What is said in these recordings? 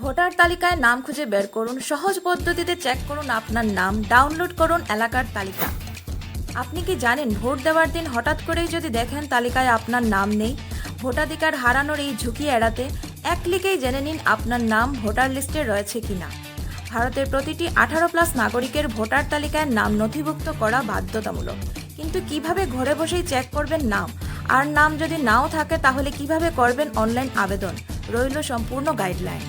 Voter তালিকায় নাম খুঁজে বের করুন। সহজ পদ্ধতিতে চেক করুন আপনার নাম। ডাউনলোড করুন এলাকার তালিকা। আপনি কি জানেন, ভোট দেওয়ার দিন হঠাৎ করেই যদি দেখেন তালিকায় আপনার নাম নেই, ভোটাধিকার হারানোর এই ঝুঁকি এড়াতে এক ক্লিকেই জেনে নিন আপনার নাম ভোটার লিস্টে রয়েছে কিনা। ভারতের প্রতিটি 18+ নাগরিকের ভোটার তালিকায় নাম নথিভুক্ত করা বাধ্যতামূলক। কিন্তু কিভাবে ঘরে বসেই চেক করবেন নাম? আর নাম যদি নাও থাকে তাহলে কিভাবে করবেন অনলাইন আবেদন? রইল সম্পূর্ণ গাইডলাইন।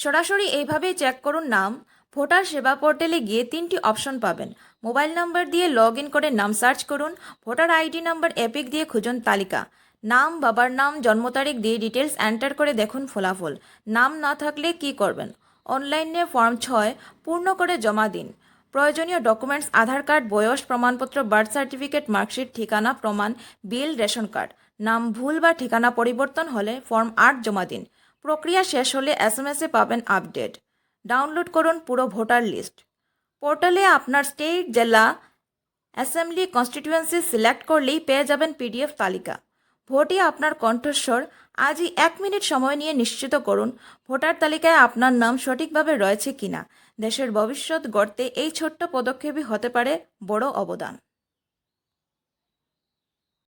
সরাসরি এইভাবেই চেক করুন নাম। ভোটার সেবা পোর্টালে গিয়ে 3টি অপশন পাবেন। মোবাইল নাম্বার দিয়ে লগ ইন করে নাম সার্চ করুন। ভোটার আইডি নাম্বার এপিক দিয়ে খুঁজুন তালিকা। নাম, বাবার নাম, জন্ম তারিখ দিয়ে ডিটেলস এন্টার করে দেখুন ফলাফল। নাম না থাকলে কি করবেন? অনলাইনে ফর্ম 6 পূর্ণ করে জমা দিন। প্রয়োজনীয় ডকুমেন্টস: আধার কার্ড, বয়স প্রমাণপত্র, বার্থ সার্টিফিকেট, মার্কশিট, ঠিকানা প্রমাণ, বিল, রেশন কার্ড। নাম ভুল বা ঠিকানা পরিবর্তন হলে ফর্ম 8 জমা দিন। প্রক্রিয়া শেষ হলে এসএমএসে পাবেন আপডেট। ডাউনলোড করুন পুরো ভোটার লিস্ট। পোর্টালে আপনার স্টেট, জেলা, অ্যাসেম্বলি, কনস্টিটিউয়েন্সি সিলেক্ট করলেই পেয়ে যাবেন পিডিএফ তালিকা। ভোটই আপনার কণ্ঠস্বর। আজই 1 মিনিট সময় নিয়ে নিশ্চিত করুন ভোটার তালিকায় আপনার নাম সঠিকভাবে রয়েছে কিনা। দেশের ভবিষ্যৎ গড়তে এই ছোট্ট পদক্ষেপই হতে পারে বড় অবদান।